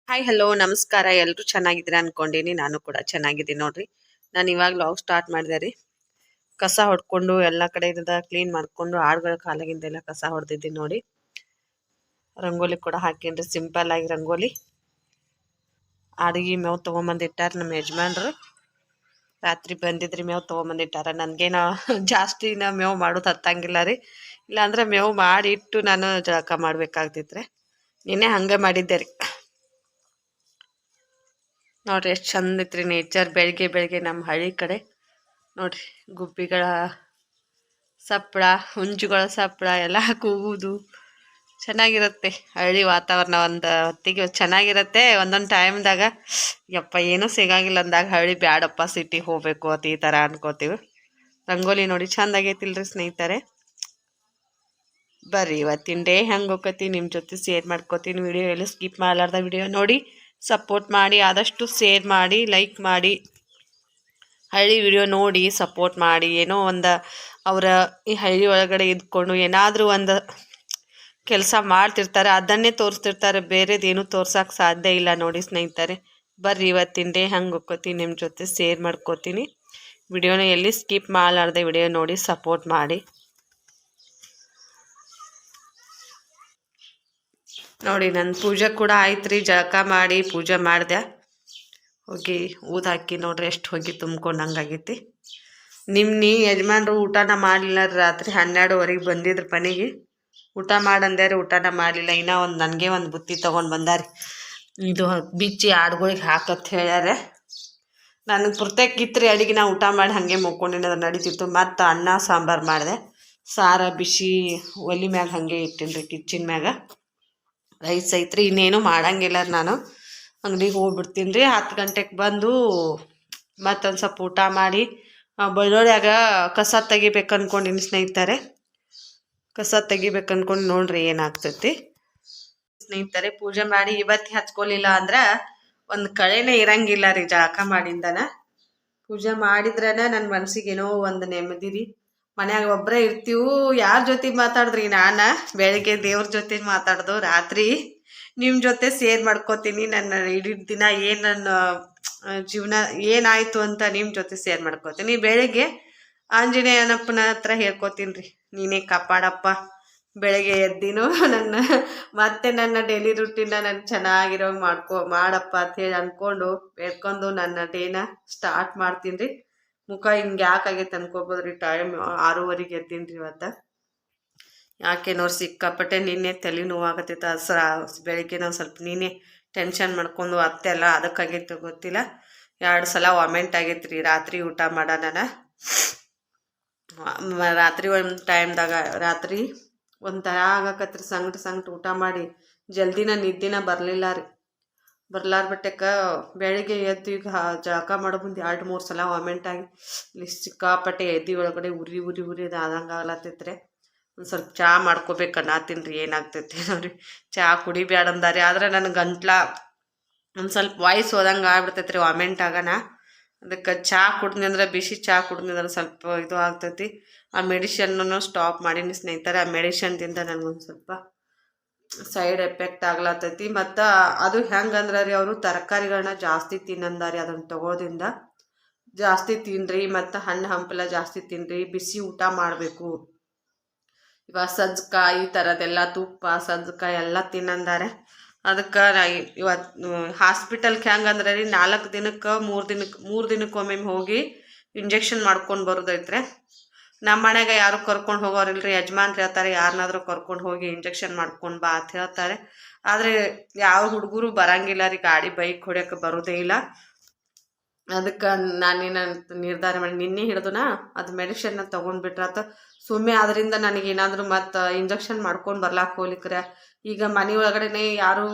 Hi hello ನಮಸ್ಕಾರ. ಎಲ್ಲರೂ ಚೆನ್ನಾಗಿದ್ದೀರಾ ಅನ್ಕೊಂಡೀನಿ. ನಾನು ಕೂಡ ಚೆನ್ನಾಗಿದ್ದೀನಿ ನೋಡ್ರಿ. ನಾನು ಇವಾಗ ಲಾಗ್ ಸ್ಟಾರ್ಟ್ ಮಾಡಿದೆ ರೀ. ಕಸ ಹೊಡ್ಕೊಂಡು ಎಲ್ಲ ಕಡೆ ಇದ್ದ ಕ್ಲೀನ್ ಮಾಡ್ಕೊಂಡು ಆಡುಗಳ ಕಾಲಾಗಿಂದೆಲ್ಲ ಕಸ ಹೊಡೆದಿದ್ದೀನಿ ನೋಡಿ. ರಂಗೋಲಿ ಕೂಡ ಹಾಕೀನಿ, ಸಿಂಪಲ್ ಆಗಿ ರಂಗೋಲಿ. ಆಡಿಗೆ ಮೇವು ತೊಗೊಂಬಂದಿಟ್ಟಾರ ನಮ್ಮ ಯಜಮಾನ್ರು. ರಾತ್ರಿ ಬಂದಿದ್ರಿ ಮೇವು ತೊಗೊಂಬಂದಿಟ್ಟಾರ. ನನಗೇನ ಜಾಸ್ತಿನ ಮೇವು ಮಾಡೋದು ಹತ್ತಂಗಿಲ್ಲ ರೀ. ಇಲ್ಲಾಂದ್ರೆ ಮೇವು ಮಾಡಿ ಇಟ್ಟು ನಾನು ಜಳಕ ಮಾಡ್ಬೇಕಾಗ್ತಿದ್ರೆ ನಿನ್ನೆ ಹಂಗೆ ಮಾಡಿದ್ದೆ ರೀ. ನೋಡ್ರಿ ಎಷ್ಟು ಚಂದ ಐತ್ರಿ ನೇಚರ್. ಬೆಳಗ್ಗೆ ಬೆಳಗ್ಗೆ ನಮ್ಮ ಹಳ್ಳಿ ಕಡೆ ನೋಡ್ರಿ ಗುಬ್ಬಿಗಳ ಸಪ್ಪಳ, ಹುಂಜುಗಳ ಸಪ್ಪಳ ಎಲ್ಲ ಕೂಗುದು ಚೆನ್ನಾಗಿರುತ್ತೆ. ಹಳ್ಳಿ ವಾತಾವರಣ ಒಂದು ಹೊತ್ತಿಗೆ ಚೆನ್ನಾಗಿರುತ್ತೆ. ಒಂದೊಂದು ಟೈಮ್ದಾಗ ಯಪ್ಪ ಏನೂ ಸಿಗಂಗಿಲ್ಲ ಅಂದಾಗ ಹಳ್ಳಿ ಬ್ಯಾಡಪ್ಪ ಸಿಟಿಗೆ ಹೋಗ್ಬೇಕು ಅಂತ ಈ ಥರ ಅನ್ಕೋತೀವಿ. ರಂಗೋಲಿ ನೋಡಿ ಚಂದ ಆಗೈತಿಲ್ರಿ ಸ್ನೇಹಿತರೆ. ಬರ್ರಿ ಇವತ್ತಿನ ಡೇ ಹೆಂಗೆ ಹೋಗತಿ ನಿಮ್ಮ ಜೊತೆ ಶೇರ್ ಮಾಡ್ಕೋತೀನಿ. ವಿಡಿಯೋ ಎಲ್ಲ ಸ್ಕಿಪ್ ಮಾಡಲಾರ್ದ ವಿಡಿಯೋ ನೋಡಿ ಸಪೋರ್ಟ್ ಮಾಡಿ. ಆದಷ್ಟು ಶೇರ್ ಮಾಡಿ, ಲೈಕ್ ಮಾಡಿ. ಹಳ್ಳಿ ವಿಡಿಯೋ ನೋಡಿ ಸಪೋರ್ಟ್ ಮಾಡಿ. ಏನೋ ಒಂದು ಅವರ ಈ ಹಳ್ಳಿ ಒಳಗಡೆ ಇದ್ಕೊಂಡು ಏನಾದರೂ ಒಂದು ಕೆಲಸ ಮಾಡ್ತಿರ್ತಾರೆ, ಅದನ್ನೇ ತೋರಿಸ್ತಿರ್ತಾರೆ. ಬೇರೆದೇನು ತೋರ್ಸೋಕೆ ಸಾಧ್ಯ ಇಲ್ಲ ನೋಡಿ ಸ್ನೇಹಿತರೆ. ಬರ್ರಿ ಇವತ್ತಿನ ಡೇ ಹೆಂಗೆ ಹೋಗ್ಕೋತೀನಿ ನಿಮ್ಮ ಜೊತೆ ಶೇರ್ ಮಾಡ್ಕೋತೀನಿ. ವಿಡಿಯೋನ ಎಲ್ಲಿ ಸ್ಕಿಪ್ ಮಾಡಲಾರ್ದೆ ವಿಡಿಯೋ ನೋಡಿ ಸಪೋರ್ಟ್ ಮಾಡಿ. ನೋಡಿ ನನ್ನ ಪೂಜೆ ಕೂಡ ಆಯ್ತು ರೀ. ಜಳಕ ಮಾಡಿ ಪೂಜೆ ಮಾಡಿದೆ. ಹೋಗಿ ಊದು ಹಾಕಿ ನೋಡ್ರಿ ಎಷ್ಟು ಹೋಗಿ ತುಂಬ್ಕೊಂಡಂಗಾಗೈತಿ. ನಿಮ್ಮ ಯಜಮಾನ್ರು ಊಟನ ಮಾಡಲಿಲ್ಲ. ರಾತ್ರಿ 12ವರೆಗೆ ಬಂದಿದ್ರು ಮನೆಗೆ. ಊಟ ಮಾಡಂದ್ಯಾರಿ, ಊಟನ ಮಾಡಲಿಲ್ಲ. ಇನ್ನೂ ನನಗೆ ಒಂದು ಬುತ್ತಿ ತೊಗೊಂಡು ಬಂದಾರಿ. ಇದು ಬಿಚ್ಚಿ ಆಡುಗಳಿಗೆ ಹಾಕತ್ ಹೇಳ್ಯಾರೆ. ನನಗೆ ಪುರ್ತಕ್ಕಿತ್ತು ರೀ ಅಡಿಗೆ. ನಾ ಊಟ ಮಾಡಿ ಹಾಗೆ ಮುಕ್ಕೊಂಡಿನ ನಡೀತಿತ್ತು. ಮತ್ತು ಅನ್ನ ಸಾಂಬಾರು ಮಾಡಿದೆ. ಸಾರ ಬಿಸಿ ಒಲಿ ಮ್ಯಾಗ ಹಾಗೆ ಇಟ್ಟೀನಿ ರೀ, ಕಿಚ್ಚಿನ ಮ್ಯಾಗ. ರೈಸ್ ಐತ್ರಿ. ಇನ್ನೇನು ಮಾಡಂಗಿಲ್ಲ ನಾನು ಅಂಗಡಿಗೆ ಹೋಗ್ಬಿಡ್ತೀನಿ ರೀ. 10 ಗಂಟೆಗೆ ಬಂದು ಮತ್ತೊಂದು ಸ್ವಲ್ಪ ಊಟ ಮಾಡಿ ಬೆಳ್ಳೊಳ್ಳಿಯಾಗ ಕಸ ತೆಗಿಬೇಕು ಅಂದ್ಕೊಂಡಿನಿ ಸ್ನೇಹಿತರೆ. ಕಸ ತೆಗಿಬೇಕು ಅಂದ್ಕೊಂಡು ನೋಡ್ರಿ ಏನಾಗ್ತೈತಿ ಸ್ನೇಹಿತರೆ. ಪೂಜೆ ಮಾಡಿ ಇವತ್ತು ಹಚ್ಕೊಲಿಲ್ಲ ಅಂದ್ರೆ ಒಂದು ಕಳೆನೇ ಇರಂಗಿಲ್ಲ ರೀ ಜಳಕ ಮಾಡಿಂದನ. ಪೂಜೆ ಮಾಡಿದ್ರನ ನನ್ನ ಮನಸ್ಸಿಗೆ ಏನೋ ಒಂದು ನೆಮ್ಮದಿ ರೀ. ಮನ್ಯಾಗ ಒಬ್ಬರೇ ಇರ್ತೀವಿ. ಯಾರ ಜೊತೆ ಮಾತಾಡಿದ್ರಿ? ನಾನು ಬೆಳಗ್ಗೆ ದೇವ್ರ ಜೊತೆ ಮಾತಾಡ್ದು, ರಾತ್ರಿ ನಿಮ್ಮ ಜೊತೆ ಶೇರ್ ಮಾಡ್ಕೋತೀನಿ. ನನ್ನ ಇಡೀ ದಿನ ಏನು ನನ್ನ ಜೀವನ ಏನಾಯಿತು ಅಂತ ನಿಮ್ಮ ಜೊತೆ ಶೇರ್ ಮಾಡ್ಕೋತೀನಿ. ಬೆಳಗ್ಗೆ ಆಂಜನೇಯನಪ್ಪನ ಹತ್ರ ಹೇಳ್ಕೊತೀನಿ ರೀ, ನೀನೇ ಕಾಪಾಡಪ್ಪ. ಬೆಳಗ್ಗೆ ಎದ್ದಿನೂ ಮತ್ತೆ ನನ್ನ ಡೈಲಿ ರುಟೀನ ನಾನು ಚೆನ್ನಾಗಿರೋ ಮಾಡಪ್ಪ ಅಂಥೇಳಿ ಅಂದ್ಕೊಂಡು ಬೇಡ್ಕೊಂಡು ನನ್ನ ಡೇನ ಸ್ಟಾರ್ಟ್ ಮಾಡ್ತೀನಿ ರೀ. ಮುಖ ಹಿಂಗೆ ಯಾಕಾಗೈತೆ ಅನ್ಕೋಬೋದ್ರಿ. ಟೈಮ್ 6ವರೆಗೆ ಎದ್ದೀನಿ ರೀ ಇವತ್ತು. ಯಾಕೆ ನೋಡಿ ಸಿಕ್ಕಾಪಟ್ಟೆ ನಿನ್ನೆ ತಲೆ ನೋವಾಗತ್ತೈತೆ. ಬೆಳಿಗ್ಗೆ ನಾವು ಸ್ವಲ್ಪ ನೀನೇ ಟೆನ್ಷನ್ ಮಾಡ್ಕೊಂಡು ಅತ್ತೆಲ್ಲ ಅದಕ್ಕಾಗೈತೆ ಗೊತ್ತಿಲ್ಲ. 2 ಸಲ ವಾಮೆಂಟ್ ಆಗೈತೆ ರೀ ರಾತ್ರಿ ಊಟ ಮಾಡೋಣ. ರಾತ್ರಿ ಒಂದು ಟೈಮ್ದಾಗ ರಾತ್ರಿ ಒಂಥರ ಆಗಕತ್ರಿ. ಸಂಗಟ ಊಟ ಮಾಡಿ ಜಲ್ದಿನ ನಿದ್ದಿನ ಬರಲಿಲ್ಲ ರೀ. ಬರ್ಲಾರ್ಬಿಟ್ಟಕ್ಕ ಬೆಳಿಗ್ಗೆ ಎದ್ದು ಈಗ ಜಳಕ ಮಾಡೋ ಮುಂದೆ 2-3 ಸಲ ವಾಮೆಂಟ್ ಆಗಿ ಇಲ್ಲಿ ಸಿಕ್ಕಾಪಟ್ಟೆ ಎದ್ದು ಒಳಗಡೆ ಉರಿ ಆದಂಗೆ ಆಗ್ಲತ್ತೈತ್ರಿ. ಒಂದು ಸ್ವಲ್ಪ ಚಹಾ ಮಾಡ್ಕೋಬೇಕು ಅನ್ನತ್ತೀನಿ ರೀ. ಏನಾಗ್ತೈತಿ ನೋಡ್ರಿ, ಚಹಾ ಕುಡಿಬ್ಯಾಡ ಅಂದಾರಿ. ಆದ್ರೆ ನನ್ನ ಗಂಟ್ಲ ಒಂದು ಸ್ವಲ್ಪ ವಾಯ್ಸ್ ಹೋದಂಗೆ ಆಗ್ಬಿಡ್ತೈತಿ ರೀ ವಾಮೆಂಟ್ ಆಗೋಣ. ಅದಕ್ಕೆ ಚಹಾ ಕುಡ್ದಂದ್ರೆ, ಬಿಸಿ ಚಹಾ ಕುಡ್ದಂದ್ರೆ ಸ್ವಲ್ಪ ಇದು ಆಗ್ತೈತಿ. ಆ ಮೆಡಿಷನ್ನು ಸ್ಟಾಪ್ ಮಾಡೀನಿ ಸ್ನೇಹಿತರೆ. ಆ ಮೆಡಿಷನ್ದಿಂದ ನನಗೊಂದು ಸ್ವಲ್ಪ ಸೈಡ್ ಎಫೆಕ್ಟ್ ಆಗ್ಲತ್ತೈತಿ. ಮತ್ತು ಅದು ಹೆಂಗಂದ್ರೆ ರೀ, ಅವರು ತರಕಾರಿಗಳನ್ನ ಜಾಸ್ತಿ ತಿನ್ನಂದಾರಿ. ಅದನ್ನು ತಗೋದ್ರಿಂದ ಜಾಸ್ತಿ ತಿನ್ನಿರಿ, ಮತ್ತು ಹಣ್ಣು ಹಂಪಲ ಜಾಸ್ತಿ ತಿನ್ನಿರಿ, ಬಿಸಿ ಊಟ ಮಾಡಬೇಕು. ಇವಾಗ ಸಜ್ಜಕಾಯಿ ಈ ಥರದ್ದೆಲ್ಲ ತುಪ್ಪ ಸಜ್ಜಕಾಯಿ ಎಲ್ಲ ತಿನ್ನಂದಾರೆ. ಅದಕ್ಕೆ ನಾ ಇವತ್ತು ಹಾಸ್ಪಿಟಲ್ಗೆ ಹೆಂಗಂದ್ರೆ ರೀ, 4 ದಿನಕ್ಕೆ 3 ದಿನಕ್ಕೊಮ್ಮೆ ಹೋಗಿ ಇಂಜೆಕ್ಷನ್ ಮಾಡ್ಕೊಂಡು ಬರೋದೈತ್ರಿ. ನಮ್ಮ ಮನೆಗೆ ಯಾರು ಕರ್ಕೊಂಡು ಹೋಗೋರಿಲ್ರಿ. ಯಜಮಾನ್ರು ಹೇಳ್ತಾರೆ ಯಾರನ್ನಾದ್ರೂ ಕರ್ಕೊಂಡು ಹೋಗಿ ಇಂಜೆಕ್ಷನ್ ಮಾಡ್ಕೊಂಡು ಬಾ ಅಂತ ಹೇಳ್ತಾರೆ. ಆದರೆ ಯಾವ ಹುಡುಗರು ಬರಂಗಿಲ್ಲ ರೀ. ಗಾಡಿ ಬೈಕ್ ಹೊಡ್ಯೋಕೆ ಬರೋದೇ ಇಲ್ಲ. ಅದಕ್ಕೆ ನಾನೇನು ನಿರ್ಧಾರ ಮಾಡಿ ನಿನ್ನೆ ಹಿಡಿದುನಾ ಅದು ಮೆಡಿಷನ್ನ ತೊಗೊಂಡ್ಬಿಟ್ರಾತ. ಸುಮ್ಮನೆ ಅದರಿಂದ ನನಗೇನಾದರೂ ಮತ್ತು ಇಂಜೆಕ್ಷನ್ ಮಾಡ್ಕೊಂಡು ಬರ್ಲಾಕೆ ಹೋಗ್ಲಿಕ್ರೆ ಈಗ ಮನೆ ಒಳಗಡೆ ಯಾರು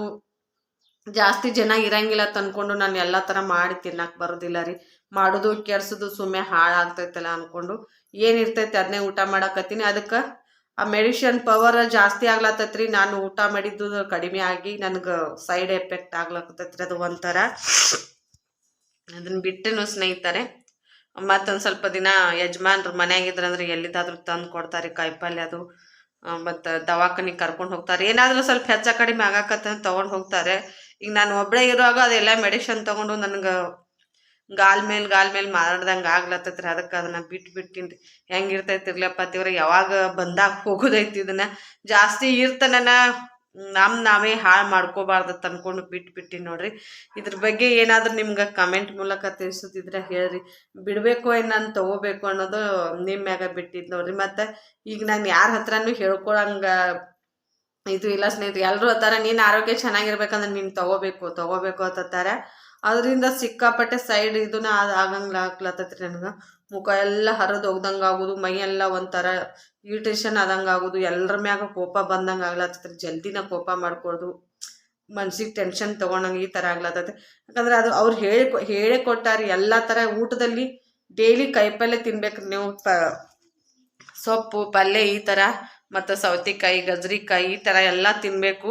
ಜಾಸ್ತಿ ಜನ ಇರಂಗಿಲ್ಲ ತಂದ್ಕೊಂಡು ನಾನು ಎಲ್ಲ ಥರ ಮಾಡಿ ತಿನ್ನಕ್ಕೆ ಬರೋದಿಲ್ಲ ರೀ. ಮಾಡೋದು ಕೆಡ್ಸೋದು ಸುಮ್ಮನೆ ಹಾಳಾಗ್ತೈತಲ್ಲ ಅಂದ್ಕೊಂಡು ಏನಿರ್ತೈತೆ ಅದನ್ನೇ ಊಟ ಮಾಡಕತ್ತೀನಿ. ಅದಕ್ಕೆ ಆ ಮೆಡಿಷನ್ ಪವರ್ ಜಾಸ್ತಿ ಆಗ್ಲತ್ತೈತ್ರಿ. ನಾನು ಊಟ ಮಾಡಿದ್ದು ಕಡಿಮೆ ಆಗಿ ನನಗೆ ಸೈಡ್ ಎಫೆಕ್ಟ್ ಆಗ್ಲತ್ತೈತ್ರಿ. ಅದು ಒಂಥರ ಅದನ್ನು ಬಿಟ್ಟನು ಸ್ನೇಹಿತರೆ. ಮತ್ತೊಂದು ಸ್ವಲ್ಪ ದಿನ ಯಜಮಾನ್ರು ಮನೆಯಾಗಿದ್ರಂದ್ರೆ ಎಲ್ಲಿದ್ದಾದ್ರೂ ತಂದು ಕೊಡ್ತಾರೆ ಕಾಯಿಪಲ್ಯ ಅದು. ಮತ್ತು ದವಾಖಾನಿಗೆ ಕರ್ಕೊಂಡು ಹೋಗ್ತಾರೆ. ಏನಾದರೂ ಸ್ವಲ್ಪ ಹೆಚ್ಚು ಕಡಿಮೆ ಆಗಾಕತ್ತ ತೊಗೊಂಡು ಹೋಗ್ತಾರೆ. ಈಗ ನಾನು ಒಬ್ಬಳೇ ಇರುವಾಗ ಅದೆಲ್ಲ ಮೆಡಿಷನ್ ತೊಗೊಂಡು ನನಗೆ ಗಾಲ್ ಮೇಲೆ ಮಾಡ್ದಂಗೆ ಆಗ್ಲತ್ತೈತ್ರಿ. ಅದಕ್ಕೆ ಅದನ್ನ ಬಿಟ್ಟಿನಿ ರೀ. ಹೆಂಗಿರ್ತೈತಿರ್ಲಪ್ಪ ದೇವ್ರ, ಯಾವಾಗ ಬಂದಾಗ ಹೋಗೋದೈತಿ. ಇದನ್ನ ಜಾಸ್ತಿ ಇರ್ತನ ನಾವೇ ಹಾಳು ಮಾಡ್ಕೋಬಾರ್ದತ್ ಅನ್ಕೊಂಡು ಬಿಟ್ಟಿನಿ ನೋಡ್ರಿ. ಇದ್ರ ಬಗ್ಗೆ ಏನಾದರೂ ನಿಮ್ಗೆ ಕಮೆಂಟ್ ಮೂಲಕ ತಿಳಿಸೋದಿದ್ರೆ ಹೇಳ್ರಿ. ಬಿಡಬೇಕು ಏನು ನಾನು ತೊಗೋಬೇಕು ಅನ್ನೋದು ನಿಮ್ಮ ಮ್ಯಾಗ ಬಿಟ್ಟಿದ್ದು ನೋಡ್ರಿ. ಮತ್ತು ಈಗ ನಾನು ಯಾರ ಹತ್ರನೂ ಹೇಳ್ಕೊಳಂಗ ಇದು ಇಲ್ಲ ಸ್ನೇಹಿತರೆ. ಎಲ್ಲರೂ ಅತ್ತಾರ ನೀನು ಆರೋಗ್ಯ ಚೆನ್ನಾಗಿರ್ಬೇಕಂದ್ರೆ ನೀನು ತಗೋಬೇಕು ಅಂತಾರೆ. ಅದರಿಂದ ಸಿಕ್ಕಾಪಟ್ಟೆ ಸೈಡ್ ಇದನ್ನ ಆಗಂಗ್ಲಾಗ್ಲತ್ತೈತ್ರಿ. ನನಗೆ ಮುಖ ಎಲ್ಲ ಹರಿದು ಹೋಗ್ದಂಗೆ ಆಗೋದು, ಮೈ ಎಲ್ಲ ಒಂಥರ ಇರಿಟೇಷನ್ ಆದಂಗೆ ಆಗೋದು, ಎಲ್ಲರ ಮ್ಯಾಗ ಕೋಪ ಬಂದಂಗೆ ಆಗ್ಲತ್ತೈತ್ರಿ. ಜಲ್ದಿನ ಕೋಪ ಮಾಡ್ಕೊಳ್ಳೋದು, ಮನ್ಸಿಗೆ ಟೆನ್ಷನ್ ತೊಗೊಂಡಂಗೆ ಈ ಥರ ಆಗ್ಲತ್ತೈತೆ. ಯಾಕಂದ್ರೆ ಅದು ಅವ್ರು ಹೇಳೇ ಕೊಟ್ಟಾರಿ. ಎಲ್ಲ ಥರ ಊಟದಲ್ಲಿ ಡೈಲಿ ಕಾಯಿಪಲ್ಯ ತಿನ್ಬೇಕ್ರಿ ನೀವು. ಸೊಪ್ಪು ಪಲ್ಯ ಈ ಥರ, ಮತ್ತು ಸೌತೆಕಾಯಿ, ಗಜ್ರಿಕಾಯಿ ಈ ಥರ ಎಲ್ಲ ತಿನ್ನಬೇಕು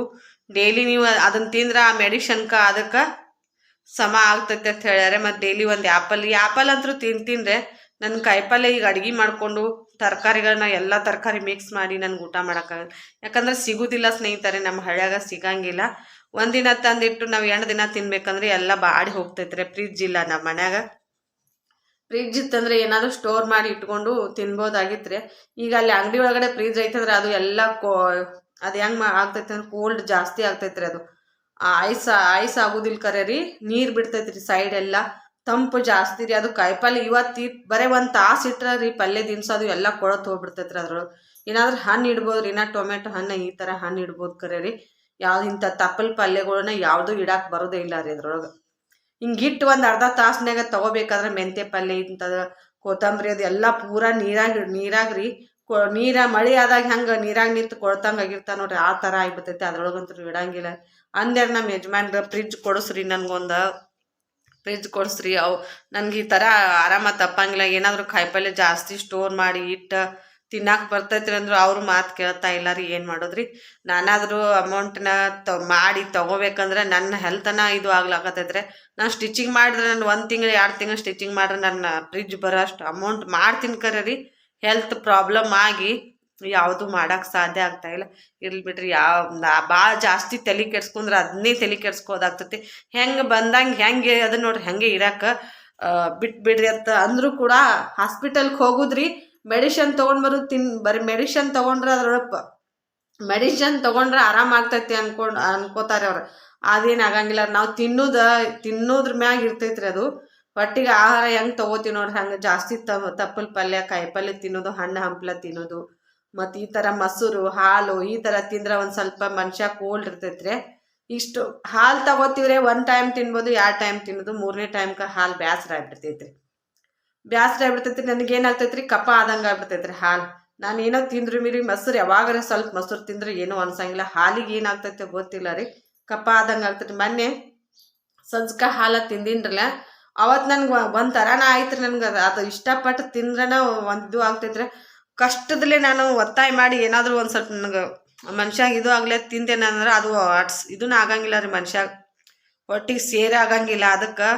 ಡೈಲಿ. ನೀವು ಅದನ್ನು ತಿಂದ್ರೆ ಆ ಮೆಡಿಷನ್ಕ ಅದಕ್ಕೆ ಸಮ ಆಗ್ತೈತೆ ಅಂತ ಹೇಳ್ಯಾರೆ. ಮತ್ತು ಡೈಲಿ ಒಂದು ಆ್ಯಪಲ್ ಅಂತೂ ತಿಂದ್ರೆ ನನ್ನ ಕಾಯಿಪಲ್ಯ ಈಗ ಅಡುಗೆ ಮಾಡಿಕೊಂಡು ತರಕಾರಿಗಳನ್ನ ಎಲ್ಲ ತರಕಾರಿ ಮಿಕ್ಸ್ ಮಾಡಿ ನನಗೆ ಊಟ ಮಾಡೋಕ್ಕಾಗಲ್ಲ. ಯಾಕಂದ್ರೆ ಸಿಗೋದಿಲ್ಲ ಸ್ನೇಹಿತರೆ, ನಮ್ಮ ಹಳ್ಯಾಗ ಸಿಗಂಗಿಲ್ಲ. ಒಂದಿನ ತಂದಿಟ್ಟು ನಾವು 2 ದಿನ ತಿನ್ಬೇಕಂದ್ರೆ ಎಲ್ಲ ಬಾಡಿ ಹೋಗ್ತೈತ್ರಿ. ಫ್ರಿಜ್ ಇಲ್ಲ ನಮ್ಮ ಮನ್ಯಾಗ. ಫ್ರಿಜ್ ಇತ್ತಂದ್ರೆ ಏನಾದರೂ ಸ್ಟೋರ್ ಮಾಡಿ ಇಟ್ಕೊಂಡು ತಿನ್ಬೋದಾಗಿತ್ತು. ಈಗ ಅಲ್ಲಿ ಅಂಗಡಿ ಒಳಗಡೆ ಫ್ರಿಜ್ ಐತಂದ್ರೆ ಅದು ಎಲ್ಲ ಅದು ಹೆಂಗೆ ಆಗ್ತೈತೆ ಅಂದ್ರೆ ಕೋಲ್ಡ್ ಜಾಸ್ತಿ ಆಗ್ತೈತ್ರಿ. ಅದು ಐಸ್ ಆಗೋದಿಲ್ಲ ಕರೆ ರೀ, ನೀರು ಬಿಡ್ತೈತ್ರಿ ಸೈಡ್ ಎಲ್ಲ, ತಂಪು ಜಾಸ್ತಿ ರೀ. ಅದು ಕಾಯಿಪಲ್ಲೆ ಇವತ್ತು ಬರೀ 1 ತಾಸು ಇಟ್ರೆ ರೀ ಪಲ್ಯ ದಿನ್ಸೋದು ಎಲ್ಲ ಕೊಳತು ಹೋಗ್ಬಿಡ್ತೈತ್ರಿ. ಅದ್ರೊಳಗೆ ಏನಾದ್ರೂ ಹಣ್ಣು ಇಡ್ಬೋದು ರೀ, ಟೊಮೆಟೊ ಹಣ್ಣು ಈ ಥರ ಹಣ್ಣು ಇಡ್ಬೋದು ಕರೆ ರೀ. ಯಾವ್ದು ಇಂಥ ತಪ್ಪಲ್ ಪಲ್ಯಗಳನ್ನ ಯಾವುದೂ ಇಡಕ್ಕೆ ಬರೋದೇ ಇಲ್ಲ ರೀ ಅದ್ರೊಳಗೆ. ಹಿಂಗಿಟ್ಟು ಒಂದು ಅರ್ಧ ತಾಸ್ನಾಗ ತೊಗೋಬೇಕಾದ್ರೆ ಮೆಂತ್ಯ ಪಲ್ಯ ಇಂಥದ್ದು ಕೊತ್ತಂಬರಿ ಅದು ಎಲ್ಲ ಪೂರಾ ನೀರಾಗ್ರಿ ಮಳೆ ಆದಾಗ ಹೆಂಗೆ ನೀರಾಗ ನಿಂತು ಕೊಳ್ತಂಗೆ ಆಗಿರ್ತಾವೆ ನೋಡ್ರಿ, ಆ ಥರ ಆಗಿಬಿಡ್ತೈತೆ. ಅದ್ರೊಳಗಂತೂ ಇಡಂಗಿಲ್ಲ. ಅಂದೇರ ನಮ್ಮ ಯಜಮಾನ್ರ ಫ್ರಿಜ್ ಕೊಡಿಸ್ರಿ, ನನಗೊಂದು ಫ್ರಿಜ್ ಕೊಡಿಸ್ರಿ. ನನಗೆ ಈ ಥರ ಆರಾಮ ತಪ್ಪಂಗಿಲ್ಲ. ಏನಾದರೂ ಕಾಯಿಪಲ್ಯ ಜಾಸ್ತಿ ಸ್ಟೋರ್ ಮಾಡಿ ಇಟ್ಟು ತಿನ್ನಕ್ಕೆ ಬರ್ತೈತ್ರಿ ಅಂದ್ರೆ ಅವ್ರು ಮಾತು ಕೇಳ್ತಾ ಇಲ್ಲ ರೀ. ಏನು ಮಾಡೋದ್ರಿ, ನಾನಾದರೂ ಅಮೌಂಟ್ನ ಮಾಡಿ ತೊಗೋಬೇಕಂದ್ರೆ ನನ್ನ ಹೆಲ್ತನ ಇದು ಆಗ್ಲಾಕತ್ತೈತ್ರಿ. ನಾನು ಸ್ಟಿಚಿಂಗ್ ಮಾಡಿದ್ರೆ ನಾನು 1 ತಿಂಗಳು 2 ತಿಂಗಳು ಸ್ಟಿಚಿಂಗ್ ಮಾಡಿದ್ರೆ ನನ್ನ ಫ್ರಿಜ್ ಬರೋ ಅಷ್ಟು ಅಮೌಂಟ್ ಮಾಡ್ತೀನಿ ಕರೆ ರೀ. ಹೆಲ್ತ್ ಪ್ರಾಬ್ಲಮ್ ಆಗಿ ಯಾವುದು ಮಾಡೋಕ್ಕೆ ಸಾಧ್ಯ ಆಗ್ತಾಯಿಲ್ಲ. ಇರ್ಲಿ ಬಿಡ್ರಿ, ಭಾಳ ಜಾಸ್ತಿ ತಲೆ ಕೆಡ್ಸ್ಕೊಂಡ್ರೆ ಅದನ್ನೇ ತಲೆ ಕೆಡ್ಸ್ಕೋದಾಗ್ತೈತಿ. ಹೆಂಗೆ ಬಂದಂಗೆ ಹೆಂಗೆ ಅದನ್ನ ನೋಡ್ರಿ, ಹೆಂಗೆ ಇರಕ್ಕೆ ಬಿಟ್ಬಿಡ್ರಿ ಅಂತ ಅಂದರೂ ಕೂಡ ಹಾಸ್ಪಿಟಲ್ಗೆ ಹೋಗುದ್ರಿ. ಮೆಡಿಷನ್ ತೊಗೊಂಡು ಬರೀ ಮೆಡಿಷನ್ ತೊಗೊಂಡ್ರೆ ಅದ್ರೊಳಗೆ ಮೆಡಿಷನ್ ತೊಗೊಂಡ್ರೆ ಆರಾಮಾಗ್ತೈತಿ ಅನ್ಕೋತಾರೆ ಅವ್ರು. ಅದೇನು ಆಗಂಗಿಲ್ಲ. ನಾವು ತಿನ್ನೋದ್ರ ಮ್ಯಾಗ ಇರ್ತೈತ್ರಿ ಅದು. ಹೊಟ್ಟಿಗೆ ಆಹಾರ ಹೆಂಗೆ ತೊಗೋತೀವಿ ನೋಡ್ರಿ, ಹಂಗೆ ಜಾಸ್ತಿ ತಪ್ಪಲ್ ಪಲ್ಯ ಕಾಯಿಪಲ್ಯ ತಿನ್ನೋದು, ಹಣ್ಣು ಹಂಪ್ಲ ತಿನ್ನೋದು, ಮತ್ತು ಈ ಥರ ಮೊಸರು ಹಾಲು ಈ ಥರ ತಿಂದ್ರೆ ಒಂದು ಸ್ವಲ್ಪ ಮನುಷ್ಯ ಕೋಲ್ಡ್ ಇರ್ತೈತ್ರಿ. ಇಷ್ಟು ಹಾಲು ತಗೋತೀವ್ರಿ, 1 ಟೈಮ್ ತಿನ್ಬೋದು, 2 ಟೈಮ್ ತಿನ್ನೋದು, 3ನೇ ಟೈಮ್ಗೆ ಹಾಲು ಬೇಸರ ಆಗ್ಬಿಡ್ತೈತ್ರಿ. ನನಗೇನಾಗ್ತೈತ್ರಿ, ಕಫ ಆದಂಗೆ ಆಗ್ಬಿಡ್ತೈತ್ರಿ ಹಾಲು. ನಾನು ಏನೋ ತಿಂದ್ರು ಮೀರಿ ಮೊಸರು ಯಾವಾಗಾರ ಸ್ವಲ್ಪ ಮೊಸರು ತಿಂದ್ರೆ ಏನೋ ಅನ್ಸಂಗಿಲ್ಲ. ಹಾಲಿಗೆ ಏನಾಗ್ತೈತೆ ಗೊತ್ತಿಲ್ಲ ರೀ, ಕಫ ಆದಂಗೆ ಆಗ್ತೈತಿ. ಮೊನ್ನೆ ಸಜ್ಕ ಹಾಲು ತಿಂದಿನ್ರಲ್ಲ, ಅವತ್ತು ನನಗೆ ಒಂಥರನ ಆಯ್ತು ರೀ. ನನಗೆ ಅದು ಇಷ್ಟಪಟ್ಟು ತಿಂದ್ರನ ಒಂದು ಆಗ್ತೈತ್ರಿ. ಕಷ್ಟದಲ್ಲೇ ನಾನು ಒತ್ತಾಯ ಮಾಡಿ ಏನಾದರೂ ಒಂದು ಸ್ವಲ್ಪ ನನಗೆ ಮನುಷ್ಯಾಗ ಇದು ಆಗಲೇ ತಿಂತೇನೆ ಅಂದ್ರೆ ಅದು ಇದನ್ನ ಆಗಂಗಿಲ್ಲ ರೀ, ಮನುಷ್ಯಾಗ ಹೊಟ್ಟಿಗೆ ಸೇರೆ ಆಗಂಗಿಲ್ಲ. ಅದಕ್ಕೆ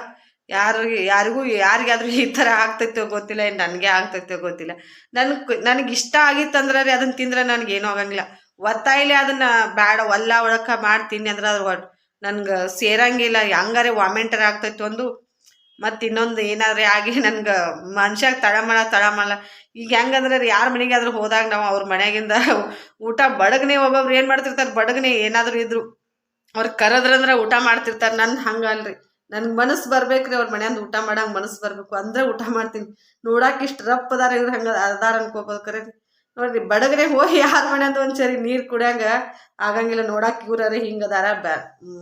ಯಾರಿಗಾದ್ರೂ ಈ ಥರ ಆಗ್ತೈತೋ ಗೊತ್ತಿಲ್ಲ, ಏನು ನನಗೆ ಆಗ್ತೈತೋ ಗೊತ್ತಿಲ್ಲ. ನನಗೆ ಇಷ್ಟ ಆಗಿತ್ತಂದ್ರೆ ರೀ ಅದನ್ನು ತಿಂದ್ರೆ ನನಗೇನೂ ಆಗಂಗಿಲ್ಲ. ಒತ್ತಾಯಿಲೆ ಅದನ್ನು ಬೇಡ ಒಲ್ಲ ಒಳಕ ಮಾಡ್ತೀನಿ ಅಂದ್ರೆ ಅದ್ರ ನನಗೆ ಸೇರಂಗಿಲ್ಲ. ಹೆಂಗಾರೆ ವಾಮಿಂಟರ್ ಆಗ್ತೈತೆ ಒಂದು, ಮತ್ತು ಇನ್ನೊಂದು ಏನಾದ್ರೆ ಆಗಿ ನನಗೆ ಮನುಷ್ಯಾಗ ತಳಮಳ. ಈಗ ಹೆಂಗಂದ್ರೆ ರೀ, ಯಾರ ಮನೆಗಾದ್ರೂ ಹೋದಾಗ ನಾವು ಅವ್ರ ಮನೆಯಾಗಿಂದ ಊಟ ಬಡಗನೆ ಒಬ್ಬೊಬ್ರು ಏನು ಮಾಡ್ತಿರ್ತಾರೆ, ಬಡಗನೆ ಏನಾದರೂ ಇದ್ರು ಅವ್ರು ಕರೆದ್ರಂದ್ರೆ ಊಟ ಮಾಡ್ತಿರ್ತಾರೆ. ನನ್ನ ಹಂಗಲ್ರಿ, ನನಗೆ ಮನಸ್ಸು ಬರ್ಬೇಕ್ರಿ, ಅವ್ರ ಮನೆಯಿಂದ ಊಟ ಮಾಡಂಗೆ ಮನಸ್ಸು ಬರಬೇಕು ಅಂದ್ರೆ ಊಟ ಮಾಡ್ತೀನಿ. ನೋಡಕ್ಕೆ ಇಷ್ಟು ರಪ್ ಅದಾರ ಇವ್ರು, ಹಂಗೆ ಅದಾರ ಅನ್ಕೋಬೋದು ಕರೆ ನೋಡ್ರಿ. ಬಡಗನೆ ಹೋಗಿ ಯಾರ ಮನೆಯಿಂದ ಒಂದ್ಸರಿ ನೀರು ಕುಡಿಯಂಗ ಆಗಂಗಿಲ್ಲ. ನೋಡಕ್ಕೆ ಇವ್ರೇ ಹಿಂಗೆ ಅದಾರ,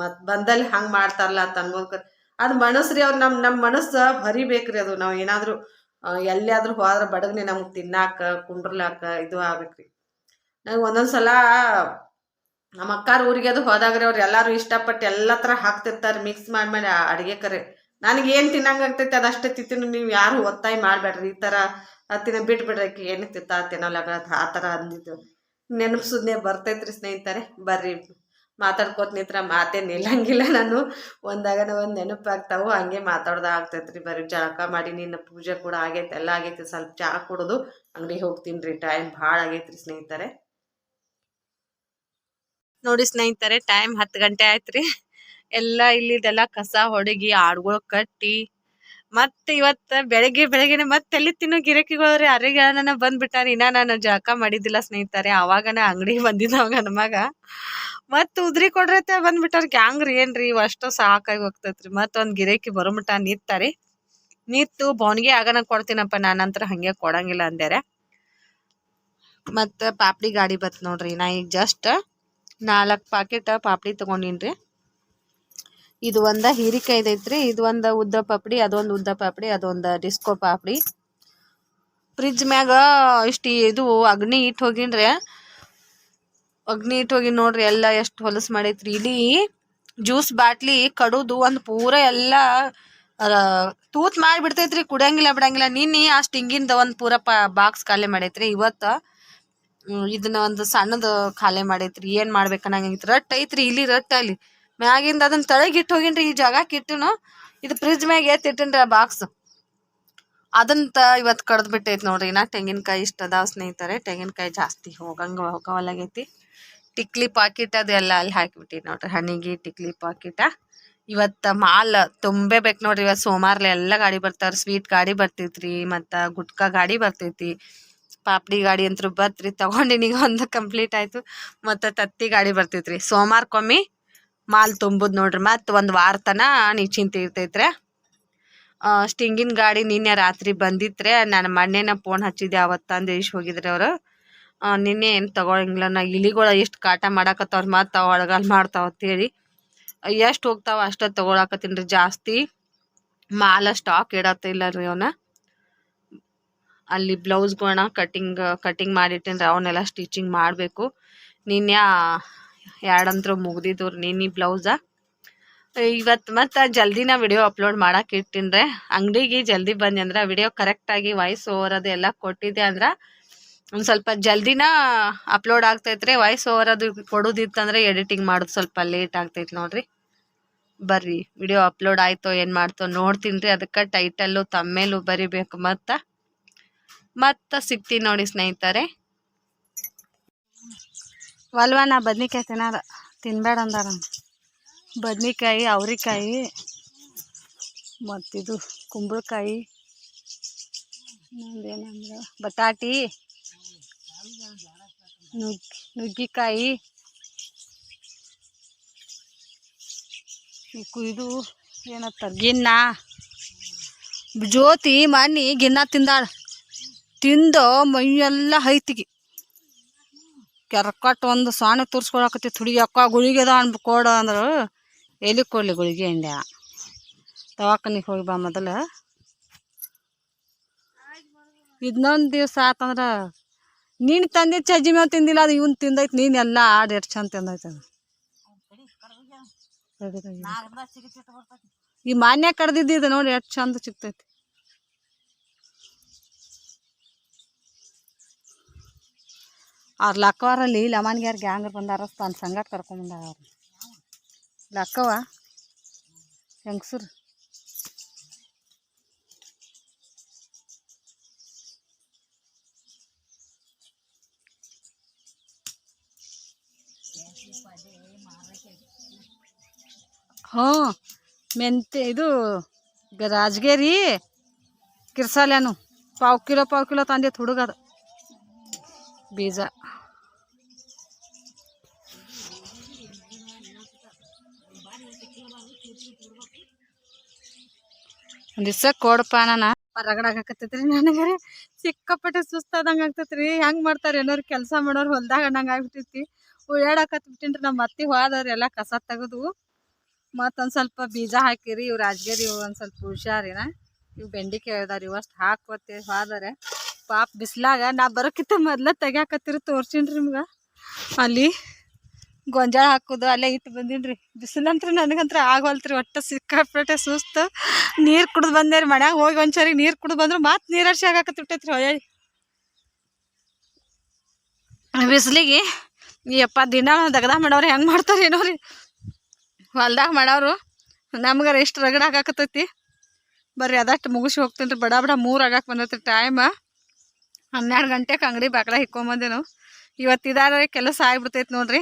ಮತ್ತು ಬಂದಲ್ಲಿ ಹಂಗೆ ಮಾಡ್ತಾರಲ್ಲ ಅಂತ ಅನ್ಬೋದು ಕರೆ. ಅದು ಮನಸ್ಸು ರೀ, ಅವ್ರು ನಮ್ಮ ಮನಸ್ಸು ಹರಿಬೇಕ್ರಿ. ಅದು ನಾವು ಏನಾದರೂ ಎಲ್ಲಿಯಾದ್ರೂ ಹೋದ್ರೆ ಬಡಗನೆ ನಮ್ಗೆ ತಿನ್ನಾಕ ಕುಂಡ್ರಲಾಕ ಇದು ಆಗ್ಬೇಕ್ರಿ. ನಂಗೆ ಒಂದೊಂದು ಸಲ ನಮ್ಮ ಅಕ್ಕಾರ ಊರಿಗೆ ಅದು ಹೋದಾಗ್ರಿ ಅವ್ರು ಎಲ್ಲರೂ ಇಷ್ಟಪಟ್ಟು ಎಲ್ಲ ಥರ ಹಾಕ್ತಿರ್ತಾರೆ ಮಿಕ್ಸ್ ಮಾಡಿ ಅಡುಗೆ ಕರೆ. ನನಗೇನು ತಿನ್ನಂಗೆ ಆಗ್ತೈತೆ ಅದಷ್ಟೇ ತಿಂತೀನಿ. ನೀವು ಯಾರು ಒತ್ತಾಯ ಮಾಡಬೇಡ್ರಿ, ಈ ಥರ ಬಿಟ್ಬಿಡ್ರಿ, ಆಕೆ ಏನು ತಿನ್ನೋಲಾಗ ಆ ಥರ ಅಂದಿದ್ದು ನೆನಪಿಸೋದನ್ನೇ ಬರ್ತೈತ್ರಿ ಸ್ನೇಹಿತರೆ. ಬರ್ರಿ ಮಾತಾಡ್ಕೋತ ನಿಂತ್ರ ಮಾತೇ ನಿಲ್ಲಂಗಿಲ್ಲ. ನಾನು ಒಂದಾಗನ ಒಂದು ನೆನಪಾಗ್ತಾವು, ಹಂಗೆ ಮಾತಾಡ್ದ ಆಗ್ತೈತ್ರಿ. ಬರ್ರಿ ಜಳಕ ಮಾಡಿ ನಿನ್ನ ಪೂಜೆ ಕೂಡ ಆಗೈತೆ, ಎಲ್ಲ ಆಗೈತಿ. ಸ್ವಲ್ಪ ಚಹಾ ಕುಡಿದು ಅಂಗಡಿಗೆ ಹೋಗ್ತೀನಿ ರೀ. ಟೈಮ್ ಭಾಳ ಆಗೈತ್ರಿ ಸ್ನೇಹಿತರೆ. ನೋಡಿ ಸ್ನೇಹಿತರೆ, ಟೈಮ್ 10 ಗಂಟೆ ಆಯ್ತು ರೀ. ಎಲ್ಲ ಇಲ್ಲಿದೆಲ್ಲ ಕಸ ಹೊಡಗಿ ಆಡ್ಗಳು ಕಟ್ಟಿ ಮತ್ತೆ ಇವತ್ತ ಬೆಳಗ್ಗೆನೆ ಮತ್ತೆ ಎಲ್ಲಿ ತಿನ್ನೋ ಗಿರಾಕಿಗಳವ್ರಿ ಅರೆಗಾನ ಬಂದ್ಬಿಟ್ಟಾರ. ಇನ್ನ ನಾನು ಜಳಕ ಮಾಡಿದ್ದಿಲ್ಲ ಸ್ನೇಹಿತರೆ, ಅವಾಗನ ಅಂಗಡಿಗೆ ಬಂದಿದ್ದವಾಗ ನನ್ನ ಮಗ ಮತ್ ಉದ್ರಿ ಕೊಡ್ರೈತೆ ಬಂದ್ಬಿಟ್ಟಾರ. ಗ್ಯಾಂಗ್ರಿ ಏನ್ರಿ ಅಷ್ಟು ಸಾಕಾಗಿ ಹೋಗ್ತೈತ್ರಿ. ಮತ್ತೊಂದ್ ಗಿರಾಕಿ ಬರೋಮಟ ನಿಂತಾರಿ. ನಿಂತು ಬೋನ್ಗೆ ಆಗನ ಕೊಡ್ತೀನಪ್ಪ, ನಾನಂತರ ಹಂಗೆ ಕೊಡಂಗಿಲ್ಲ ಅಂದ್ಯಾರ. ಮತ್ತ ಪಾಪಡಿ ಗಾಡಿ ಬತ್ ನೋಡ್ರಿ. ನಾ ಈಗ ಜಸ್ಟ್ 4 ಪಾಕೆಟ್ ಪಾಪಡಿ ತಗೊಂಡಿನ್ರಿ. ಇದು ಒಂದ ಹೀರಿಕಾಯ್ದೈತ್ರಿ, ಇದು ಒಂದ ಉದ್ದ ಪಾಪಡಿ, ಅದೊಂದು ಉದ್ದ ಪಾಪಡಿ, ಅದೊಂದ ಡಿಸ್ಕೋ ಪಾಪಡಿ. ಫ್ರಿಜ್ ಮ್ಯಾಗ ಇದು ಅಗ್ನಿ ಇಟ್ಟು ಹೋಗಿನ್ರಿ. ಅಗ್ನಿ ಇಟ್ಟು ಹೋಗಿ ನೋಡ್ರಿ ಎಲ್ಲ ಎಷ್ಟು ಹೊಲಸು ಮಾಡೈತ್ರಿ. ಇಡೀ ಜ್ಯೂಸ್ ಬಾಟ್ಲಿ ಕಡುದು ಒಂದು ಪೂರ ಎಲ್ಲ ತೂತ್ ಮಾಡಿಬಿಡ್ತೈತ್ರಿ. ಕುಡಿಯಂಗಿಲ್ಲ ಬಿಡಂಗಿಲ್ಲ. ನಿನ್ನೆ ಆ ಸ್ಟಿಂಗಿಂದ ಒಂದು ಪೂರ ಬಾಕ್ಸ್ ಖಾಲಿ ಮಾಡೈತ್ರಿ. ಇವತ್ತ ಇದನ್ನ ಒಂದು ಸಣ್ಣದ ಖಾಲಿ ಮಾಡೈತ್ರಿ. ಏನ್ ಮಾಡ್ಬೇಕನ್ನಂಗಿತ್ತು. ರಟ್ ಐತ್ರಿ, ಇಲ್ಲಿ ರಟ್ ಅಲ್ಲಿ ಮ್ಯಾಗಿಂದ ಅದನ್ನ ತಳಗ್ ಇಟ್ಟು ಹೋಗಿನ್ರಿ. ಈ ಜಾಗಕ್ಕೆ ಇಟ್ಟುನು ಇದು ಫ್ರಿಜ್ ಮ್ಯಾಗ ಎತ್ತಿಟ್ಟಿನ್ರಿ ಆ ಬಾಕ್ಸ್. ಅದಂತ ಇವತ್ತು ಕಡ್ದು ಬಿಟ್ಟೈತಿ ನೋಡ್ರಿ. ನಾ ತೆಂಗಿನಕಾಯಿ ಇಷ್ಟ ಅದಾವ ಸ್ನೇಹಿತರೆ. ತೆಂಗಿನಕಾಯಿ ಜಾಸ್ತಿ ಹೋಗವಲ್ಲಾಗೈತಿ. ಟಿಕ್ಲಿ ಪಾಕಿಟ್ ಅದು ಎಲ್ಲ ಅಲ್ಲಿ ಹಾಕಿಬಿಟ್ಟಿ ನೋಡ್ರಿ. ಹನಿಗಿ ಟಿಕ್ಲಿ ಪಾಕಿಟ ಇವತ್ತ ಮಾಲ್ ತುಂಬೇಬೇಕು ನೋಡ್ರಿ. ಇವತ್ತು ಸೋಮವಾರ್ಲೆ ಎಲ್ಲ ಗಾಡಿ ಬರ್ತಾರ. ಸ್ವೀಟ್ ಗಾಡಿ ಬರ್ತೈತ್ರಿ, ಮತ್ತ ಗುಟ್ಕಾ ಗಾಡಿ ಬರ್ತೈತಿ, ಪಾಪಡಿ ಗಾಡಿ ಅಂತೂ ಬತ್ರಿ. ತಗೊಂಡಿನೀಗ ಒಂದು ಕಂಪ್ಲೀಟ್ ಆಯ್ತು. ಮತ್ತೆ ತತ್ತಿ ಗಾಡಿ ಬರ್ತೈತ್ರಿ. ಸೋಮವಾರಕ್ಕೊಮ್ಮೆ ಮಾಲ್ ತುಂಬುದ್ ನೋಡ್ರಿ. ಮತ್ ಒಂದ್ ವಾರ ತನ ನಿಶ್ಚಿಂತ ಇರ್ತೈತ್ರಿ. ಸ್ಟಿಂಗಿನ ಗಾಡಿ ನಿನ್ನೆ ರಾತ್ರಿ ಬಂದಿತ್ರೆ. ನಾನು ಮೊನ್ನೆನ ಫೋನ್ ಹಚ್ಚಿದ್ದೆ, ಅವತ್ತಂದು ಇಶ್ ಹೋಗಿದ್ರಿ ಅವರು. ನಿನ್ನೆ ಏನು ತಗೊಳಂಗಿಲ್ಲ. ನಾ ಇಲಿಗಳು ಎಷ್ಟು ಕಾಟ ಮಾಡಾಕತ್ತವ್ರ, ಮತ್ತು ಅವು ಅಳಗಾಲ್ ಮಾಡ್ತಾವ ಅಂತೇಳಿ ಎಷ್ಟು ಹೋಗ್ತಾವ ಅಷ್ಟ ತಗೊಳಕತ್ತೀನ್ರಿ. ಜಾಸ್ತಿ ಮಾಲ ಸ್ಟಾಕ್ ಇಡತ್ತಿಲ್ಲ ರೀ ಅವನ್ನ. ಅಲ್ಲಿ ಬ್ಲೌಸ್ಗಳನ್ನ ಕಟಿಂಗ್ ಮಾಡಿಟ್ಟೇನ್ರಿ. ಅವನ್ನೆಲ್ಲ ಸ್ಟಿಚಿಂಗ್ ಮಾಡಬೇಕು. ನಿನ್ನೆ 2 ಅಂತೂ ಮುಗ್ದಿದ್ದು ನಿನ್ನೆ ಬ್ಲೌಸ. ಇವತ್ತು ಮತ್ತೆ ಜಲ್ದಿನ ವಿಡಿಯೋ ಅಪ್ಲೋಡ್ ಮಾಡಕ್ಕೆ ಇಟ್ಟಿನ್ರೆ. ಅಂಗಡಿಗೆ ಜಲ್ದಿ ಬಂದೆ ಅಂದ್ರೆ ವಿಡಿಯೋ ಕರೆಕ್ಟಾಗಿ ವಾಯ್ಸ್ ಓವರ್ ಅದು ಎಲ್ಲ ಕೊಟ್ಟಿದ್ದೆ ಅಂದ್ರೆ ಒಂದು ಸ್ವಲ್ಪ ಜಲ್ದಿನ ಅಪ್ಲೋಡ್ ಆಗ್ತೈತ್ರಿ. ವಾಯ್ಸ್ ಓವರ್ ಅದು ಕೊಡೋದಿತ್ತಂದ್ರೆ ಎಡಿಟಿಂಗ್ ಮಾಡೋದು ಸ್ವಲ್ಪ ಲೇಟ್ ಆಗ್ತೈತಿ ನೋಡ್ರಿ. ಬರ್ರಿ ವಿಡಿಯೋ ಅಪ್ಲೋಡ್ ಆಯ್ತೋ ಏನು ಮಾಡ್ತೋ ನೋಡ್ತೀನಿ. ಅದಕ್ಕೆ ಟೈಟಲ್ಲು ತಮ್ಮೇಲು ಬರಿಬೇಕು. ಮತ್ತೆ ಸಿಗ್ತೀನಿ ನೋಡಿ ಸ್ನೇಹಿತರೆ. ಒಲ್ವಾ ನಾ ಬದ್ನಿಕಾಯಿ ತಿನ್ಬೇಡ ಅಂದಾರ. ಬದ್ನಿಕಾಯಿ, ಅವ್ರಿಕಾಯಿ, ಮತ್ತಿದು ಕುಂಬಳಕಾಯಿ, ಇನ್ನೊಂದೇನಂದ್ರೆ ಬಟಾಟಿ, ನುಗ್ಗಿಕಾಯಿ, ಇದು ಏನತ್ತಾರೆ ಗಿನ್ನ. ಜ್ಯೋತಿ ಮನಿ ಗಿನ್ನ ತಿಂದಾಳ. ತಿಂದು ಮೈಯೆಲ್ಲ ಹೈತಿಗೆ ಕೆರ್ಕಟ್ಟು ಒಂದು ಸಾಣೆ ತೋರಿಸ್ಕೊಳಕತ್ತಿ. ಹುಡುಗಿ ಅಕ್ಕ ಗುಳಿಗೆ ಅದ ಕೊಡ ಅಂದ್ರೆ ಎಲ್ಲಿ ಕೊಡಲಿ ಗುಳಿಗೆ ಅಂದ್ಯ. ದವಾಖಾನಿಗೆ ಹೋಗಿ ಬಾ ಮೊದಲು. ಇನ್ನೊಂದು ದಿವ್ಸ ಆತಂದ್ರೆ ನೀನು ತಂದಿದ್ದು ಚಜ್ಜಿ ಮೇವು ತಿಂದಿಲ್ಲ, ಅದು ಇವನು ತಿಂದೈತಿ. ನೀನು ಎಲ್ಲ ಆಡು ಎಷ್ಟು ಚಂದ ತಿಂದೈತೆ ಅದು. ಈ ಮಾನ್ಯ ಕಡ್ದಿದ್ದು ನೋಡಿ ಎಷ್ಟು ಚಂದ ಸಿಗ್ತೈತಿ. ಅವ್ರ ಲಕ್ಕವರಲ್ಲಿ ಲಮನ್ಗ್ಯಾರ ಗ್ಯಾಂಗ್ ಬಂದಾರ. ತನ್ನ ಸಂಗಟ ಕರ್ಕೊಂಬಂದಾರ. ಅವ್ರು ಲಕ್ಕವ ಹೆಂಗಸರು. ಮೆಂತೆ ಇದು ರಾಜಗಿರಿ ಕಿರ್ಸಾಲೇನು ಪಾವು ಕಿಲೋ ತಂದಿತ್ತು ಹುಡುಗದು ಬೀಜ. ಒಂದು ದಿವ್ಸ ಕೊಡಪ್ಪ. ನಾನು ರಗಡಾಕತ್ತೈತ್ರಿ. ನನಗರೆ ಸಿಕ್ಕಾಪಟ್ಟೆ ಸುಸ್ತಾದಂಗೆ ಆಗ್ತೈತ್ರಿ. ಹೆಂಗೆ ಮಾಡ್ತಾರೆ ಏನೋರು ಕೆಲಸ ಮಾಡೋರು ಹೊಲ್ದಾಗ ಅನ್ನಂಗೆ ಆಗ್ಬಿಟ್ಟೈತಿ. ಓಡಾಡಕತ್ಬಿಟ್ಟಿನ್ರಿ. ನಮ್ಮ ಅತ್ತಿ ಹೋದವ್ರು ಎಲ್ಲ ಕಸ ತೆಗೆದು ಮತ್ತೊಂದು ಸ್ವಲ್ಪ ಬೀಜ ಹಾಕಿರಿ. ಇವು ರಾಜಗಿರಿ ಒಂದು ಸ್ವಲ್ಪ ಹುಷಾರಿನ. ಇವು ಬೆಂಡಿಕಾಯಿ ಹೇಳ್ದಾರ. ಇವು ಅಷ್ಟು ಹಾಕೋತಿ ಹೋದರೆ ಪಾಪ ಬಿಸ್ಲಾಗ ನಾ ಬರೋಕ್ಕಿಂತ ಮೊದ್ಲು ತೆಗ್ಯಾಕತ್ತಿರಿ ತೋರ್ಸಿನ್ರಿ ನಿಮ್ಗೆ. ಅಲ್ಲಿ ಗೊಂಜಾಳ ಹಾಕೋದು ಅಲ್ಲೇ ಇಟ್ಟು ಬಂದಿನ್ರಿ. ಬಿಸಿಲಂತ್ರಿ ನನಗಂತ್ರ ಆಗವಲ್ತ್ರಿ. ಒಟ್ಟು ಸಿಕ್ಕಾಪಟ್ಟೆ ಸುಸ್ತು. ನೀರು ಕುಡ್ದು ಬಂದೇರಿ. ಮನ್ಯಾಗ ಹೋಗಿ ಒಂದ್ಸರಿ ನೀರು ಕುಡ್ದು ಬಂದ್ರು ಮತ್ತೆ ನೀರು ಹರ್ಷಿ ಆಗಾಕತ್ತಿಬಿಟ್ಟೈತ್ರಿ ಹೊಳ್ಳಿ ಬಿಸಿಲಿಗೆ. ಯಪ್ಪ ದಿನ ದಗದ ಮಾಡೋರು ಹೆಂಗೆ ಮಾಡ್ತಾರೆ ಏನೋ ರೀ ಹೊಲ್ದಾಗ ಮಾಡೋರು. ನಮ್ಗಾರ ಎಷ್ಟು ರಗಡ ಆಗಾಕತ್ತೈತಿ. ಬರ್ರಿ ಅದಷ್ಟು ಮುಗಿಸಿ ಹೋಗ್ತೀನಿ ರೀ. ಬಡ 3 ಆಗಕ್ಕೆ ಬಂದೈತಿ ಟೈಮ್. 12 ಗಂಟೆಗೆ ಅಂಗಡಿ ಬಾಗ್ಲ ಹಿಕ್ಕೊಂಬಂದೇನು. ಇವತ್ತು ಇದಾದ್ರೆ ಕೆಲಸ ಆಗ್ಬಿಡ್ತೈತಿ ನೋಡ್ರಿ.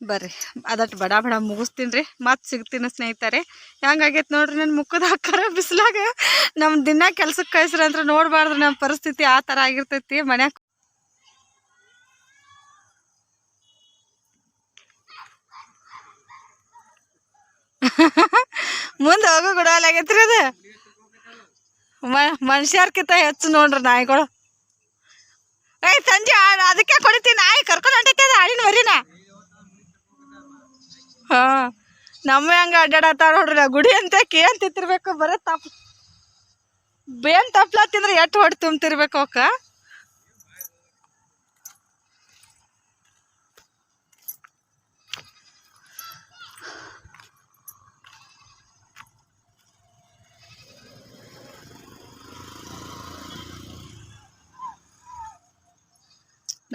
ಬರ್ರಿ ಅದಟ್ಟು ಬಡ ಬಡ ಮುಗಿಸ್ತೀನಿ ರೀ ಮತ್ತೆ ಸಿಗ್ತೀನಿ ಸ್ನೇಹಿತರೆ. ಹೆಂಗಾಗೈತೆ ನೋಡ್ರಿ ನನ್ನ ಮುಖದ ಆಕಾರ ಬಿಸಿಲಾಗ. ನಮ್ಮ ದಿನ ಕೆಲ್ಸಕ್ಕೆ ಕಳಿಸ್ರಿ ಅಂತ ನೋಡಬಾರ್ದು, ನಮ್ಮ ಪರಿಸ್ಥಿತಿ ಆ ಥರ ಆಗಿರ್ತೈತಿ ಮನ್ಯಾಗ. ಮುಂದೆ ಹೋಗೋ ಗುಡಾಲಾಗೈತ್ರಿ ಅದು. ಮನುಷ್ಯರ್ಕಿಂತ ಹೆಚ್ಚು ನೋಡ್ರಿ ನಾಯಿಗಳು. ಸಂಜೆ ಅದಕ್ಕೆ ಕೊಡ್ತೀನಿ, ನಾಯಿ ಕರ್ಕೊಂಡು ಹೊಂಟೈತೆ ಅದು ಆಳಿನ ಮರಿನ. ಹಾಂ ನಮ್ಮ ಹೆಂಗೆ ಅಡ್ಡಾಡತ್ತಾರ ನೋಡ್ರಿ. ಗುಡಿ ಅಂತ ಅಂತ ತಿರ್ಬೇಕು, ಬರೀ ಬೇನ್ ತಪ್ಲಾತಿದ್ರೆ ಎಷ್ಟು ಹೊಟ್ಟು ತುಂಬ್ತಿರ್ಬೇಕು ಅವಕ್ಕ.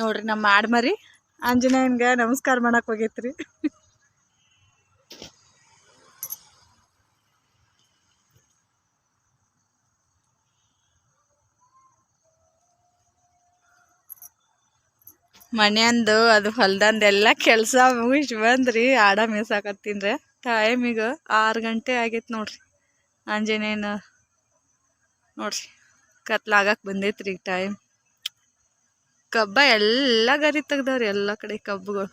ನೋಡ್ರಿ ನಮ್ಮ ಆಡ್ಮರಿ ಆಂಜನೇಯನ್ಗೆ ನಮಸ್ಕಾರ ಮಾಡಕ್ ಹೋಗೈತ್ರಿ. ಮನೆಯಂದು ಅದು ಹೊಲ್ದಂದೆಲ್ಲ ಕೆಲಸ ಮುಗಿಸಿ ಬಂದ್ರಿ ಆಡ ಮೇಸಾಕತ್ತೀನಿ. ಟೈಮ್ ಈಗ 6 ಗಂಟೆ ಆಗೈತೆ ನೋಡ್ರಿ. ಆಂಜನೇಯನ ನೋಡ್ರಿ ಕತ್ಲಾಗಕ್ಕೆ ಬಂದೈತ್ರಿ ಈಗ ಟೈಮ್. ಕಬ್ಬ ಎಲ್ಲ ಗರಿ ತೆಗ್ದವ್ರಿ ಎಲ್ಲ ಕಡೆ ಕಬ್ಬುಗಳು.